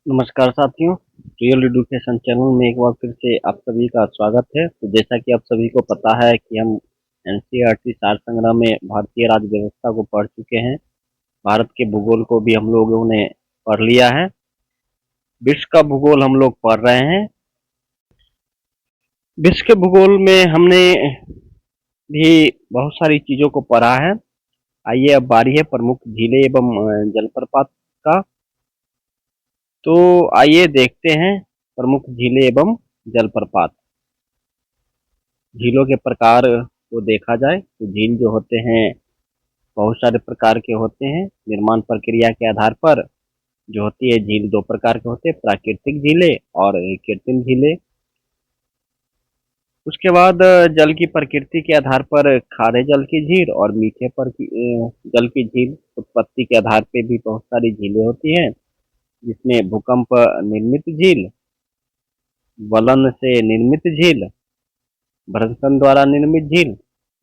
नमस्कार साथियों। Real education channel में एक बार फिर से आप सभी का स्वागत है। तो जैसा कि आप सभी को पता है कि हम एनसीईआरटी सार संग्रह में भारतीय राज्य व्यवस्था को पढ़ चुके हैं। भारत के भूगोल को भी हम लोगों ने पढ़ लिया है। विश्व का भूगोल हम लोग पढ़ रहे हैं। विश्व के भूगोल में हमने भी बहुत सारी चीजों को पढ़ा है। आइए अब बारी है प्रमुख झीलें एवं जलप्रपात का। तो आइए देखते हैं प्रमुख झीलें एवं जलप्रपात। झीलों के प्रकार को देखा जाए तो झील जो होते हैं बहुत सारे प्रकार के होते हैं। निर्माण प्रक्रिया के आधार पर जो होती है झील दो प्रकार के होते हैं, प्राकृतिक झीलें और कृत्रिम झीलें। उसके बाद जल की प्रकृति के आधार पर खारे जल की झील और मीठे जल की झील। उत्पत्ति के आधार पर भी बहुत सारी झीलें होती हैं, जिसमें भूकंप निर्मित झील, वलन से निर्मित झील, भ्रंशन द्वारा निर्मित झील,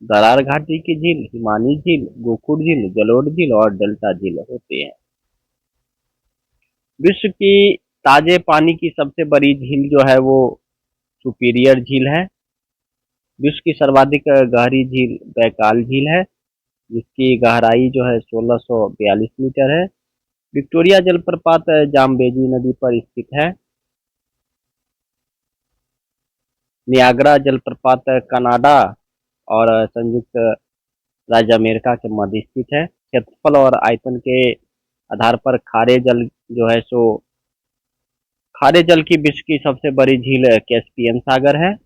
दरार घाटी की झील, हिमानी झील, गोकुड़ झील, जलोढ़ झील और डेल्टा झील होती है। विश्व की ताजे पानी की सबसे बड़ी झील जो है वो सुपीरियर झील है। विश्व की सर्वाधिक गहरी झील बैकाल झील है, जिसकी गहराई जो है 1642 मीटर है। विक्टोरिया जलप्रपात जाम्बेजी नदी पर स्थित है। नियाग्रा जलप्रपात कनाडा और संयुक्त राज्य अमेरिका के मध्य स्थित है। क्षेत्रफल और आयतन के आधार पर खारे जल जो है सो खारे जल की विश्व की सबसे बड़ी झील कैस्पियन सागर है।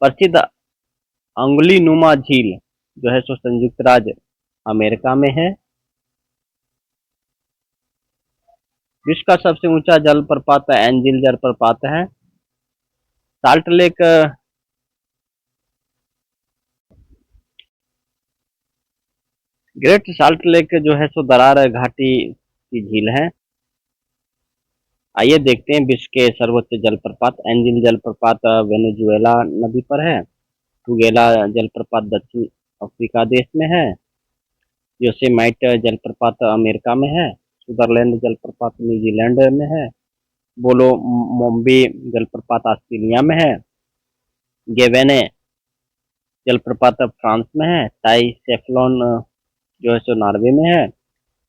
प्रसिद्ध अंगुली नुमा झील जो है सो संयुक्त राज्य अमेरिका में है। विश्व का सबसे ऊंचा जलप्रपात एंजिल जलप्रपात है। Salt lake great salt lake जो है सो दरार घाटी की झील है। आइए देखते हैं विश्व के सर्वोच्च जलप्रपात। एंजिल जलप्रपात वेनेजुएला नदी पर है। टुगेला जलप्रपात दक्षिण अफ्रीका देश में है। योसेमाइट जलप्रपात अमेरिका में है। सुदरलैंड जलप्रपात न्यूजीलैंड में है। बोलो मोम्बी जलप्रपात ऑस्ट्रेलिया में है। गेवेने जलप्रपात फ्रांस में है। टाई सेफ्लॉन जो है सो नॉर्वे में है।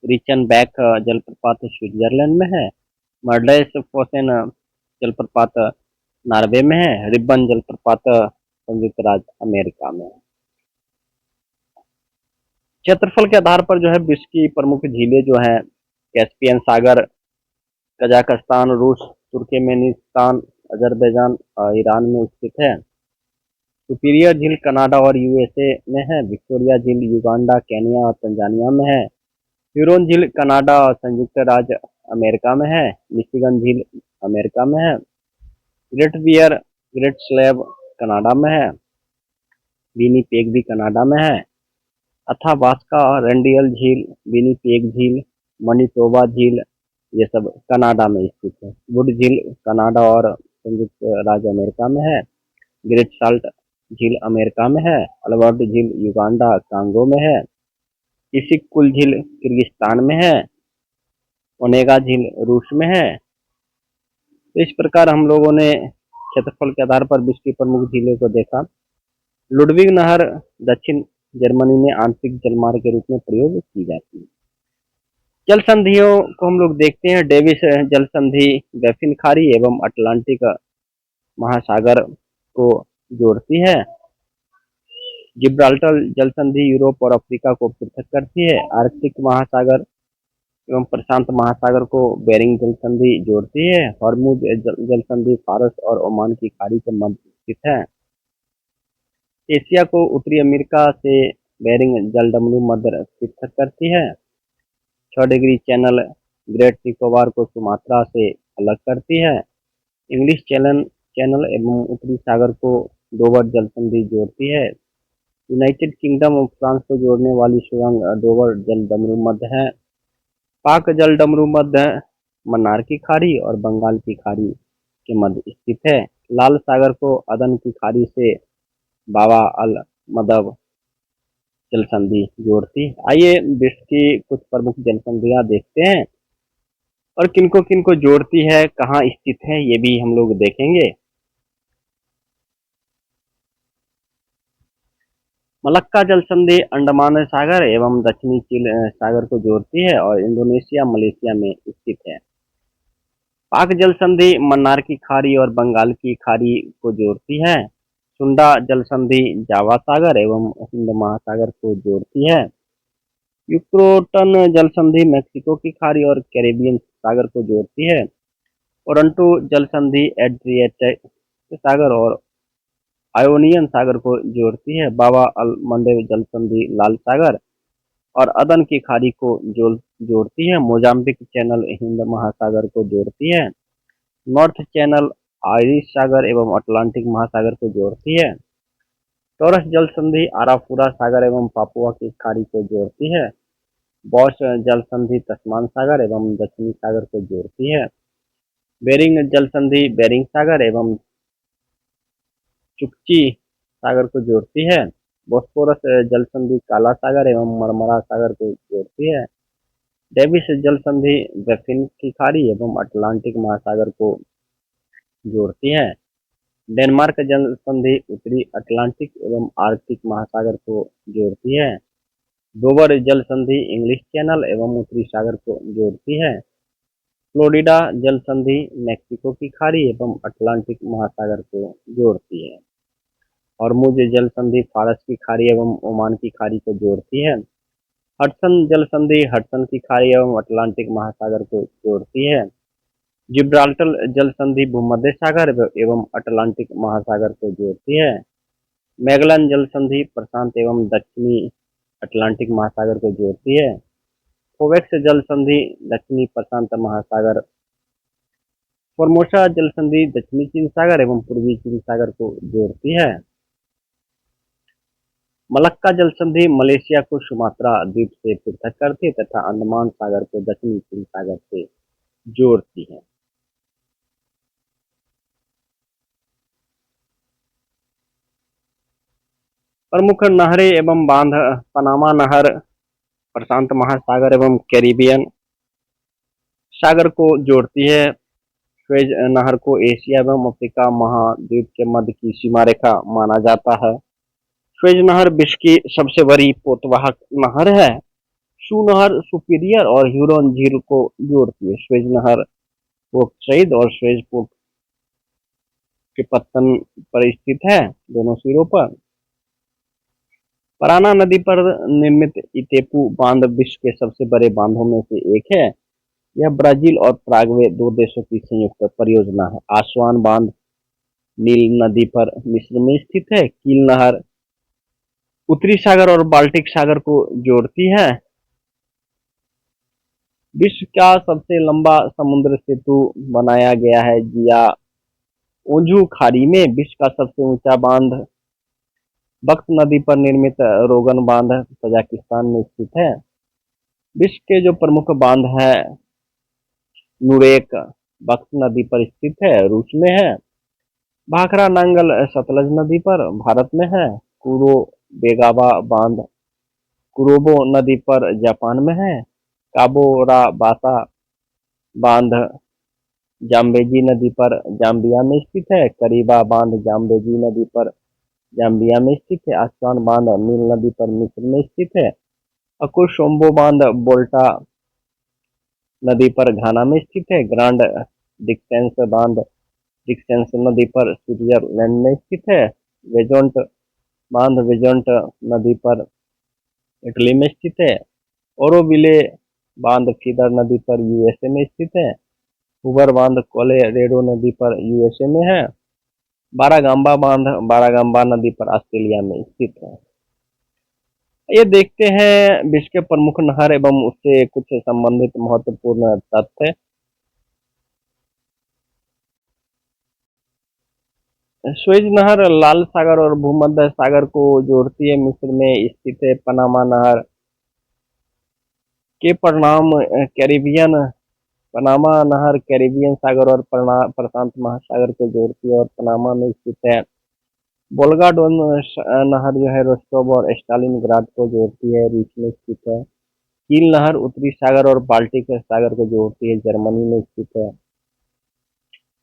रिचन बैक जलप्रपात स्विट्जरलैंड में है। मर्डस फोसेन जलप्रपात नॉर्वे में है। रिबन जलप्रपात संयुक्त राज्य अमेरिका में है। क्षेत्रफल के आधार पर जो है विश्व की प्रमुख झीलें जो है कैस्पियन सागर कजाकिस्तान, रूस, तुर्कमेनिस्तान, अजरबैजान और ईरान में स्थित है। सुपीरियर झील कनाडा और यूएसए में है। विक्टोरिया झील युगांडा, केन्या और तंजानिया में है। ह्यूरोन झील कनाडा और संयुक्त राज्य अमेरिका में है। मिशिगन झील अमेरिका में है। Great Bear Great Slave Canada में है। विनीपेग भी कनाडा में है। अथाबास्का रेंडियल झील, विनीपेग झील, मनीटोबा झील ये सब कनाडा में स्थित है। वुड झील कनाडा और संयुक्त राज्य अमेरिका में है। ग्रेट साल्ट झील अमेरिका में है। अल्बर्ट झील युगांडा कांगो में है। इसिक-कुल झील किर्गिस्तान में है। ओनेगा झील रूस में है। तो इस प्रकार हम लोगों ने क्षेत्रफल के आधार पर विश्व की प्रमुख झीलों को देखा। लुडविग नहर दक्षिण जर्मनी में आंतरिक जलमार्ग के रूप में प्रयोग की जाती है। जल संधियों को हम लोग देखते हैं। डेविस जल संधि बैफिन खाड़ी एवं अटलांटिक महासागर को जोड़ती है। जिब्राल्टर जल संधि यूरोप और अफ्रीका को पृथक करती है। आर्कटिक महासागर एवं प्रशांत महासागर को बेरिंग जल संधि जोड़ती है। हॉर्मुज जल संधि फारस और ओमान की खाड़ी के मध्य स्थित है। एशिया को उत्तरी अमेरिका से बेरिंग जलडमरू मध्य पृथक करती है। 6 डिग्री चैनल ग्रेट निकोबार को सुमात्रा से अलग करती है। इंग्लिश चैनल चैनल एवं उत्तरी सागर को डोवर जल संधि जोड़ती है। यूनाइटेड किंगडम और फ्रांस को जोड़ने वाली सुरंग डोवर जलडमरू मध्य है। पाक जलडमरू मध्य मन्नार की खाड़ी और बंगाल की खाड़ी के मध्य स्थित है। लाल सागर को अदन की खाड़ी से बाबा अल मदब जल संधि जोड़ती। आइए विश्व की कुछ प्रमुख जल संधियां देखते हैं। और किनको किनको जोड़ती है, कहाँ स्थित है, ये भी हम लोग देखेंगे। मलक्का जल संधि अंडमान सागर एवं दक्षिणी चीन सागर को जोड़ती है और इंडोनेशिया मलेशिया में स्थित है। पाक जल संधि मन्नार की खाड़ी और बंगाल की खाड़ी को जोड़ती है। सुंडा जल संधि जावा सागर एवं हिंद महासागर को जोड़ती है। यूक्रोटन जल संधि मेक्सिको की खाड़ी और कैरेबियन सागर को जोड़ती है। ओरंटो जल संधि एड्रियाटिक सागर और आयोनियन सागर को जोड़ती है। बाबा अल मंडेब जल संधि लाल सागर और अदन की खाड़ी को जोड़ती है। मोजाम्बिक चैनल हिंद महासागर को जोड़ती है। नॉर्थ चैनल आयरिश सागर एवं अटलांटिक महासागर को जोड़ती है। टॉरस जल संधि आराफुरा सागर एवं पापुआ की खाड़ी को जोड़ती है। बॉश जल संधि तस्मान सागर एवं दक्षिणी सागर को जोड़ती है। बेरिंग जल संधि बेरिंग सागर एवं चुकची सागर को जोड़ती है। बोस्फोरस जल संधि काला सागर एवं मरमरा सागर को जोड़ती है। डेविस जल संधि बैफिन की खाड़ी एवं अटलांटिक महासागर को जोड़ती है। डेनमार्क जल संधि उत्तरी अटलांटिक एवं आर्कटिक महासागर को जोड़ती है। डोवर जल संधि इंग्लिश चैनल एवं उत्तरी सागर को जोड़ती है। फ्लोरिडा जल संधि मैक्सिको की खाड़ी एवं अटलांटिक महासागर को जोड़ती है। हॉर्मुज जल संधि फारस की खाड़ी एवं ओमान की खाड़ी को जोड़ती है। हडसन जल संधि हडसन की खाड़ी एवं अटलांटिक महासागर को जोड़ती है। जिब्राल्टर जल संधि भूमध्य सागर एवं अटलांटिक महासागर को जोड़ती है। मैगलन जल संधि प्रशांत एवं दक्षिणी अटलांटिक महासागर को जोड़ती है। कोवेक्स जल संधि दक्षिणी प्रशांत महासागर। फॉर्मोसा जल संधि दक्षिणी चीन सागर एवं पूर्वी चीन सागर को जोड़ती है। मलक्का जल संधि मलेशिया को सुमात्रा द्वीप से पृथक करती है तथा अंडमान सागर को दक्षिणी चीन सागर से जोड़ती है। प्रमुख नहरें एवं बांध पनामा नहर प्रशांत महासागर एवं कैरिबियन सागर को जोड़ती है। स्वेज नहर को एशिया एवं अफ्रीका महाद्वीप के मध्य की सीमा रेखा माना जाता है। स्वेज नहर विश्व की सबसे बड़ी पोतवाहक नहर है। सू नहर सुपीरियर और ह्यूरॉन झील को जोड़ती है। स्वेज नहर पोर्ट सईद और स्वेज पोर्ट के पत्तन पर स्थित है, दोनों सिरों पर। पराना नदी पर निर्मित इतेपू बांध विश्व के सबसे बड़े बांधों में से एक है। यह ब्राजील और पराग्वे दो देशों की संयुक्त परियोजना है। आसवान बांध नील नदी पर मिस्र में स्थित है। कील नहर उत्तरी सागर और बाल्टिक सागर को जोड़ती है। विश्व का सबसे लंबा समुद्र सेतु बनाया गया है जिया ओंजू खाड़ी में। विश्व का सबसे ऊंचा बांध बख्त नदी पर निर्मित रोगन बांध तजाकिस्तान में स्थित है। विश्व के जो प्रमुख बांध है नूरेक बख्त नदी पर स्थित है, रूस में है। भाखड़ा नांगल सतलज नदी पर भारत में है। कुरो बेगाबा बांध कुरोबो नदी पर जापान में है। काबोराबासा बांध जाम्बेजी नदी पर जाम्बिया में स्थित है। करीबा बांध जाम्बेजी नदी पर जाम्बिया में स्थित है। आसवान बांध नील नदी पर मिस्र में स्थित है। अकुशोम्बो बांध बोल्टा नदी पर घाना में स्थित है। ग्रांड डिक्सेंस बांध डिक्सेंस नदी पर स्विट्जरलैंड में स्थित है। वेजोंट बांध वेजोंट नदी पर इटली में स्थित है। ओरोविले बांध फीडर नदी पर यूएसए में स्थित है। हुबर बांध कोलोराडो नदी पर यूएसए में है। बारागाम्बा बांध बारागाम्बा नदी पर ऑस्ट्रेलिया में स्थित है। ये देखते हैं विश्व के प्रमुख नहर एवं उससे कुछ संबंधित महत्वपूर्ण तथ्य। स्वेज नहर लाल सागर और भूमध्य सागर को जोड़ती है। मिस्र में स्थित है। पनामा नहर के परिणाम कैरिबियन पनामा नहर कैरिबियन सागर और प्रशांत महासागर को जोड़ती है और पनामा में स्थित है। वोल्गा डोन नहर जो है रोस्टोव और स्टालिनग्राड को जोड़ती है, रूस में स्थित है। कील नहर उत्तरी सागर और बाल्टिक सागर को जोड़ती है, जर्मनी में स्थित है।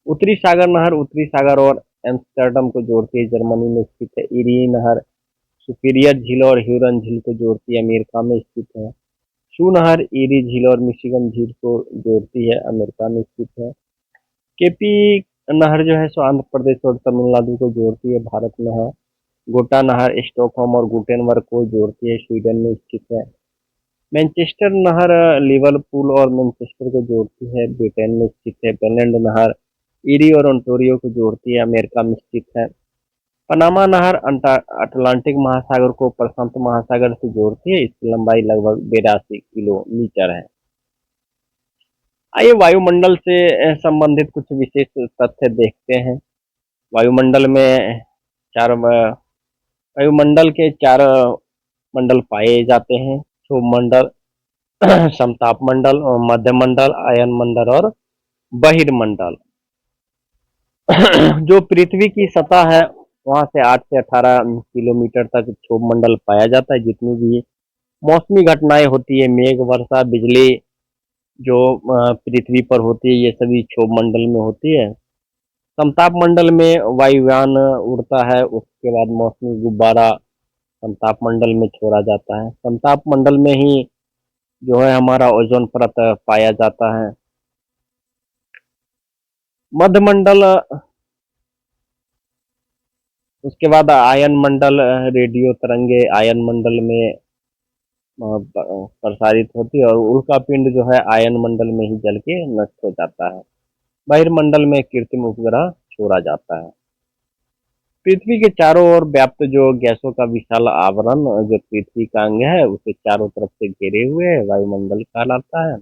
उत्तरी सागर नहर उत्तरी सागर और एम्स्टर्डम को जोड़ती है, जर्मनी में स्थित है। इरी नहर सुपीरियर झील और ह्यूरन झील को जोड़ती है, अमेरिका में स्थित है। शू नहर ईरी झील और मिशिगन झील को जोड़ती है, अमेरिका में स्थित है। केपी नहर जो है सो आंध्र प्रदेश और तमिलनाडु को जोड़ती है, भारत में है। गोटा नहर स्टॉकहोम और गुटेनबर्ग को जोड़ती है, स्वीडन में स्थित है। मैनचेस्टर नहर लिवरपूल और मैनचेस्टर को जोड़ती है, ब्रिटेन में स्थित है। बेनेंड नहर ईरी और ओंटारियो को जोड़ती है, अमेरिका में स्थित है। पनामा नहर अटलांटिक महासागर को प्रशांत महासागर से जोड़ती है, इसकी लंबाई लगभग 82 किलोमीटर है। आइए वायुमंडल से संबंधित कुछ विशेष तथ्य देखते हैं। वायुमंडल में वायुमंडल के चार मंडल पाए जाते हैं: क्षोभ मंडल, समताप मंडल, मध्यमंडल, आयन मंडल और बहिर्मंडल। जो पृथ्वी की सतह है वहां से 8 से 18 किलोमीटर तक क्षोभ मंडल पाया जाता है। जितनी भी मौसमी घटनाएं होती है, मेघ, वर्षा, बिजली, जो पृथ्वी पर होती है, ये सभी क्षोभ मंडल में होती है। समताप मंडल में वायुयान उड़ता है, उसके बाद मौसमी गुब्बारा समताप मंडल में छोड़ा जाता है। समताप मंडल में ही जो है हमारा ओजोन परत पाया जाता है। मध्यमंडल, उसके बाद आयन मंडल, रेडियो तरंगे आयन मंडल में प्रसारित होती है और उल्का पिंड जो है आयन मंडल में ही जल के नष्ट हो जाता है। बहिर्मंडल में कृत्रिम उपग्रह छोड़ा जाता है। पृथ्वी के चारों ओर व्याप्त जो गैसों का विशाल आवरण जो पृथ्वी का अंग है उसे चारों तरफ से घेरे हुए है, वायुमंडल कहलाता है।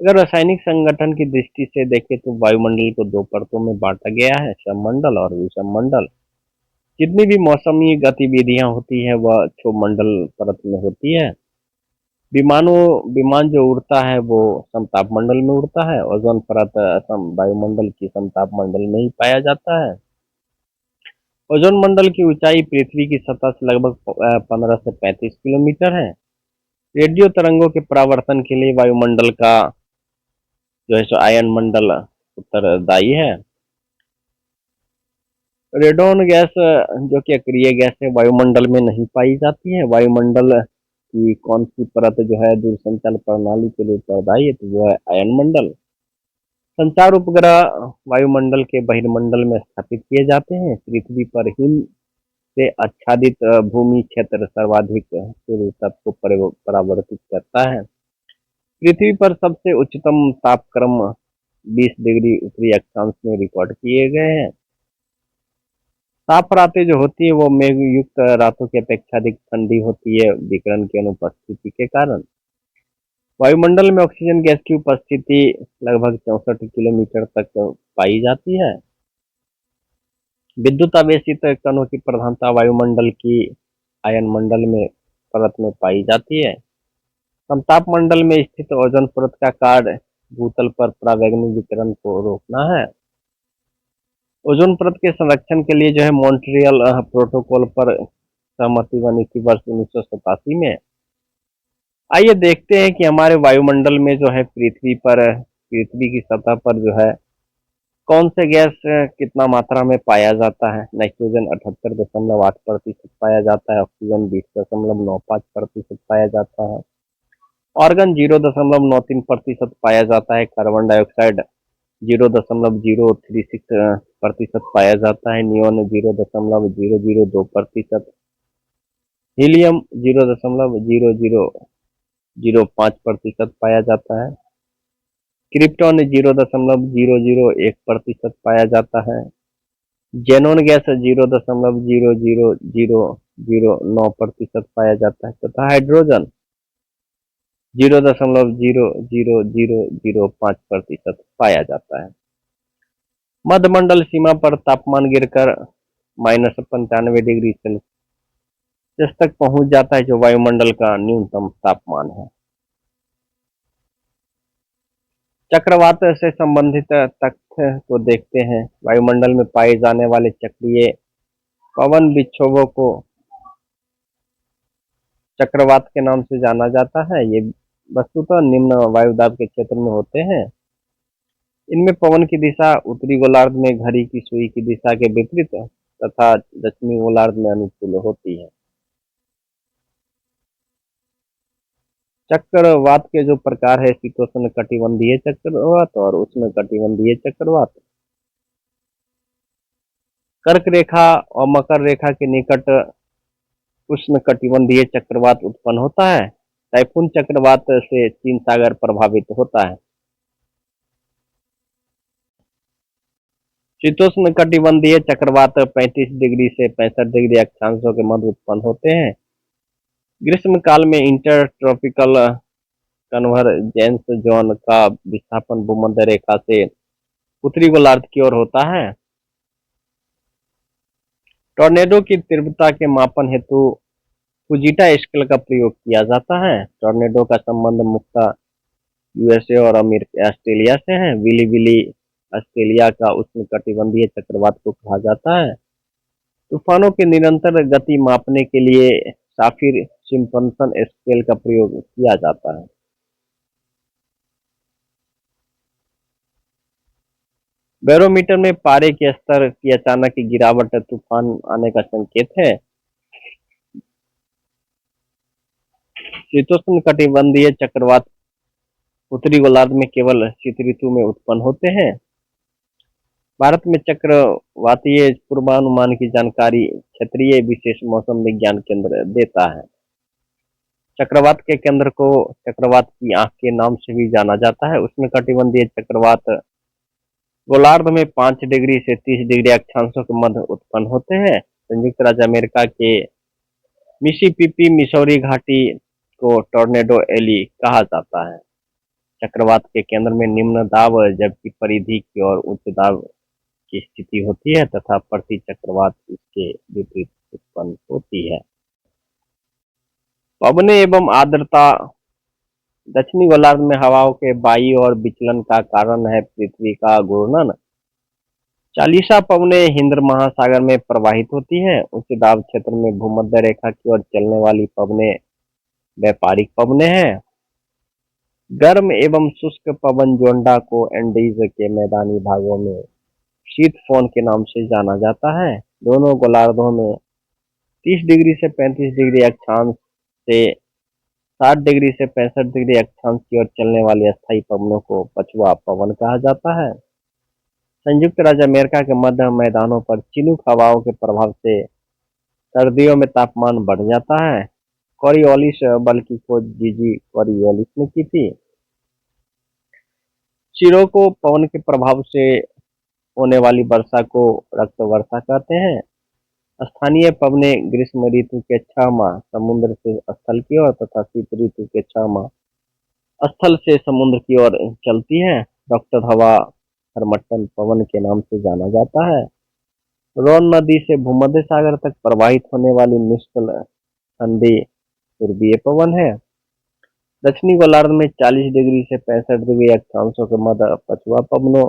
अगर रासायनिक संगठन की दृष्टि से देखें तो वायुमंडल को दो परतों में बांटा गया है: सममंडल और विषममंडल। जितनी भी मौसमी गतिविधियां होती है वह क्षोभमंडल परत में होती है। विमान जो उड़ता है वो समताप मंडल में उड़ता है। ओजोन परत वायुमंडल की समताप मंडल में ही पाया जाता है। ओजोन मंडल की ऊंचाई पृथ्वी की सतह से लगभग 15 से 35 किलोमीटर है। रेडियो तरंगों के परावर्तन के लिए वायुमंडल का जो है सो आयन मंडल उत्तरदायी है। रेडॉन गैस जो कि अक्रिय गैस है, वायुमंडल में नहीं पाई जाती है। वायुमंडल की कौन सी परत जो है दूरसंचार प्रणाली के लिए उत्तरदायी है, तो वो है आयन मंडल। संचार उपग्रह वायुमंडल के बहिर्मंडल में स्थापित किए जाते हैं। पृथ्वी पर हिम से आच्छादित भूमि क्षेत्र सर्वाधिक सूर्य तत्व को परावर्तित करता है। पृथ्वी पर सबसे उच्चतम तापक्रम 20 डिग्री उत्तरी अक्षांश में रिकॉर्ड किए गए हैं। साफ रातें जो होती है वो मेघ युक्त रातों की अपेक्षा अधिक ठंडी होती है, विकिरण की अनुपस्थिति के कारण। वायुमंडल में ऑक्सीजन गैस की उपस्थिति लगभग 64 किलोमीटर तक पाई जाती है। विद्युत आवेशित कणों की प्रधानता वायुमंडल की आयन मंडल में परत में पाई जाती है। समताप मंडल में स्थित ओजोन परत का कार्य भूतल पर परावैंगनिक विकिरण को रोकना है। ओजोन परत के संरक्षण के लिए जो है मॉन्ट्रियल प्रोटोकॉल पर सहमति बनी थी वर्ष 1987 में। आइए देखते हैं कि हमारे वायुमंडल में जो है पृथ्वी की सतह पर जो है कौन से गैस कितना मात्रा में पाया जाता है। नाइट्रोजन 78.8% पाया जाता है, ऑक्सीजन 20.95% पाया जाता है, ऑर्गन 0.93% पाया जाता है, कार्बन डाइऑक्साइड 0.036% पाया जाता है, नियोन 0.002%, हीलियम 0.0005% पाया जाता है, क्रिप्टॉन 0.001% पाया जाता है, जेनोन गैस 0.00009% पाया जाता है तथा हाइड्रोजन 0.00005% पाया जाता है। मध्यमंडल सीमा पर तापमान गिरकर -95 डिग्री सेल्सियस तक पहुंच जाता है, जो वायुमंडल का न्यूनतम तापमान है। चक्रवात से संबंधित तथ्य को देखते हैं। वायुमंडल में पाए जाने वाले चक्रीय पवन विक्षोभों को चक्रवात के नाम से जाना जाता है। ये वस्तुतः निम्न वायुदाब के क्षेत्र में होते हैं। इनमें पवन की दिशा उत्तरी गोलार्ध में घड़ी की सुई की दिशा के विपरीत तथा दक्षिणी गोलार्ध में अनुकूल होती है। चक्रवात के जो प्रकार है शीतोष्ण कटिबंधीय चक्रवात और उष्ण कटिबंधीय चक्रवात। कर्क रेखा और मकर रेखा के निकट उष्ण कटिबंधीय चक्रवात उत्पन्न होता है। टाइफून चक्रवात से चीन सागर प्रभावित होता है। शीतोष्ण कटिबंधीय चक्रवात 35 डिग्री से 65 डिग्री अक्षांशों के मध्य उत्पन्न होते हैं। ग्रीष्म काल में इंटर ट्रॉपिकल कन्वर्जेंस जोन का विस्थापन भूमध्य रेखा से उत्तरी गोलार्ध की ओर होता है। टॉर्नेडो की तीव्रता के मापन हेतु फुजीटा स्केल का प्रयोग किया जाता है। टॉर्नेडो का संबंध मुख्यतः यूएसए और ऑस्ट्रेलिया से है। विली विली ऑस्ट्रेलिया का उष्ण कटिबंधीय चक्रवात को कहा जाता है। तूफानों की निरंतर गति मापने के लिए साफिर सिम्पसन स्केल का प्रयोग किया जाता है। बैरोमीटर में पारे के स्तर की अचानक गिरावट तूफान आने का संकेत है। शीतोष्ण कटिबंधीय चक्रवात उत्तरी गोलार्ध में केवल शीत ऋतु में उत्पन्न होते हैं। भारत में चक्रवातीय पूर्वानुमान की जानकारी क्षेत्रीय विशेष मौसम विज्ञान केंद्र देता है। चक्रवात के केंद्र को चक्रवात की आंख के नाम से भी जाना जाता है। उष्णकटिबंधीय चक्रवात गोलार्ध में 5 डिग्री से 30 डिग्री अक्षांशों के मध्य उत्पन्न होते हैं। संयुक्त राज्य अमेरिका के मिसिसिपी मिसौरी घाटी को टॉर्नेडो एली कहा जाता है। चक्रवात के केंद्र में निम्न दाब जबकि परिधि की ओर उच्च दाब की स्थिति होती है तथा प्रति चक्रवात इसके विपरीत उत्पन्न होती है। पवने एवं आर्द्रता। दक्षिणी गोलार्ध में हवाओं के बाई और विचलन का कारण है पृथ्वी का घूर्णन। चालीसा पवने हिंद महासागर में प्रवाहित होती है। उच्च दाब क्षेत्र में भूमध्य रेखा की ओर चलने वाली पवने व्यापारिक पवने हैं। गर्म एवं शुष्क पवन जोंडा को एंडीज के मैदानी भागों में शीत फोन के नाम से जाना जाता है। दोनों गोलार्धों में 30 डिग्री से 35 डिग्री अक्षांश से 60 डिग्री से 65 डिग्री अक्षांश की ओर चलने वाली अस्थायी पवनों को पछुआ पवन कहा जाता है। संयुक्त राज्य अमेरिका के मध्य मैदानों पर चिनूक हवाओं के प्रभाव से सर्दियों में तापमान बढ़ जाता है। कॉरियोलिस बल की खोज जीजी कॉरियोलिस ने की थी। चिरो को पवन के प्रभाव से होने वाली वर्षा को रक्त वर्षा कहते हैं। स्थानीय पवने ग्रीष्म ऋतु के 6 माह समुद्र से स्थल की ओर तथा शीत ऋतु के 6 माह स्थल से समुद्र की ओर चलती है। डॉक्टर हवा हरमट्टन पवन के नाम से जाना जाता है। रोन नदी से भूमध्य सागर तक प्रवाहित होने वाली मिस्टल ठंडी पूर्वीय पवन है। दक्षिणी गोलार्ध में 40 डिग्री से 65 डिग्री अक्षांशों के मध्य पछुआ पवनों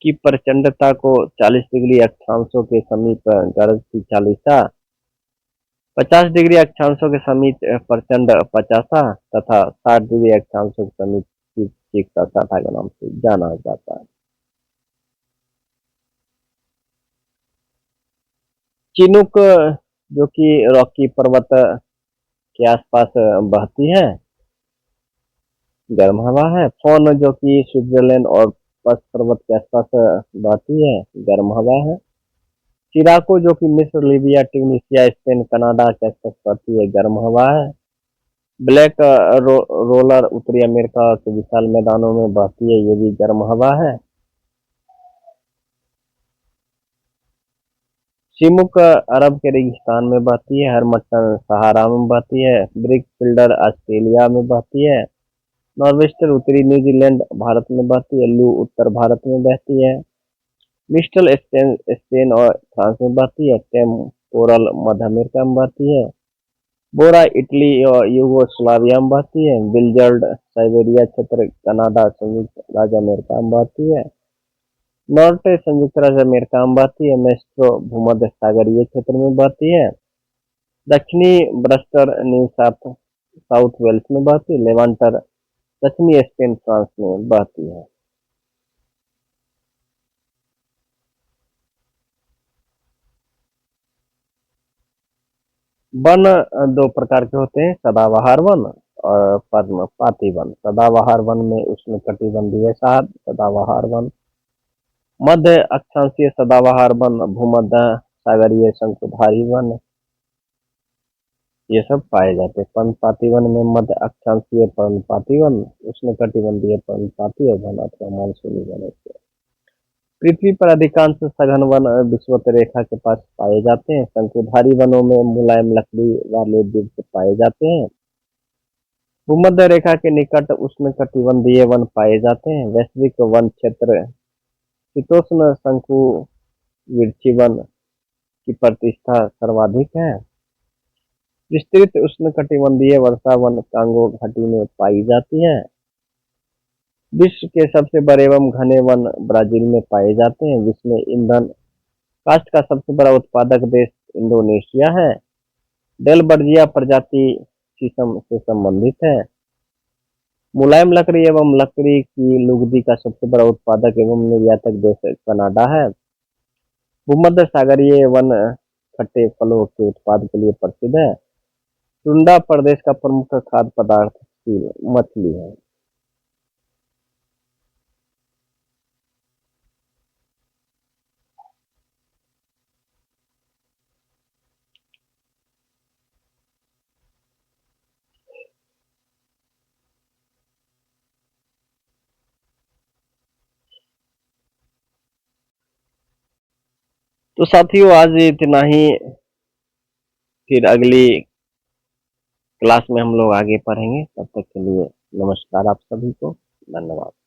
की प्रचंडता को 40 डिग्री अक्षांशों के समीप गरज की चालीसा, 50 डिग्री अक्षांशों के समीप प्रचंड पचासा तथा 60 डिग्री अक्षांशों के समीप चीखता साठा के नाम से जाना जाता है। चिनूक जो कि रॉकी पर्वत के आसपास बहती है, गर्म हवा है। फोन जो कि स्विट्जरलैंड और पश्च पर्वत के आसपास बहती है, गर्म हवा है। चिराको जो कि मिस्र, लीबिया, ट्यूनीशिया, स्पेन, कनाडा के आसपास बहती है, गर्म हवा है। ब्लैक रोलर उत्तरी अमेरिका के विशाल मैदानों में बहती है, ये भी गर्म हवा है। शिमुक अरब के रेगिस्तान में बहती है। हरमट्टन सहारा में बहती है। ब्रिक फिल्डर ऑस्ट्रेलिया में बहती है। नॉर्वेस्टर उत्तरी न्यूजीलैंड भारत में बहती है। लू उत्तर भारत में बहती है। मिस्टल स्पेन और फ्रांस में बहती है। टेम्पोरल मध्य अमेरिका में बहती है। बोरा इटली और यूगोस्लाविया में बहती है। बिलजर्ड साइबेरिया क्षेत्र कनाडा संयुक्त राज्य अमेरिका में बहती है। नॉर्टे संयुक्त राज्य अमेरिका में बहती है। मेस्ट्रो भूमध्य सागरीय क्षेत्र में बहती है। दक्षिणी ब्रस्टर न्यू साउथ साउथ वेल्स में बहती है। लेवांटर दक्षिणी स्पेन फ्रांस में बहती है। वन दो प्रकार के होते हैं, सदाबहार वन और पर्णपाती वन। सदाबहार वन में उष्णकटिबंधीय सदाबहार वन, मध्य अक्षांशीय सदाबहार वन, भूमध्य सागरीय शंकुधारी वन, ये सब पाए जाते हैं। पर्णपाती वन में मध्य अक्षांशीय पर्णपाती वन, उष्णकटिबंधीय पर्णपाती वन अथवा मानसूनी वन। पृथ्वी पर अधिकांश सघन वन विषुवत रेखा के पास पाए जाते हैं। शंकुधारी वनों में मुलायम लकड़ी वाले वृक्ष पाए जाते हैं। भूमध्य रेखा के निकट उष्णकटिबंधीय वन पाए जाते हैं। वैश्विक वन क्षेत्र शीतोष्ण शंकुवृक्षी वन की प्रतिष्ठा सर्वाधिक है। विस्तृत उष्णकटिबंधीय वर्षा वन कांगो घाटी में पाई जाती है। विश्व के सबसे बड़े एवं घने वन ब्राजील में पाए जाते हैं, जिसमें ईंधन काष्ठ का सबसे बड़ा उत्पादक देश इंडोनेशिया है। डेलबर्जिया प्रजाति शीशम से संबंधित है। मुलायम लकड़ी एवं लकड़ी की लुगदी का सबसे बड़ा उत्पादक एवं निर्यातक देश कनाडा है। भूमध्य सागरीय वन खट्टे फलों के उत्पाद के लिए प्रसिद्ध है। टुंडा प्रदेश का प्रमुख खाद्य पदार्थ सील मछली है। तो साथियों, आज इतना ही। फिर अगली क्लास में हम लोग आगे पढ़ेंगे। तब तक के लिए नमस्कार आप सभी को। धन्यवाद।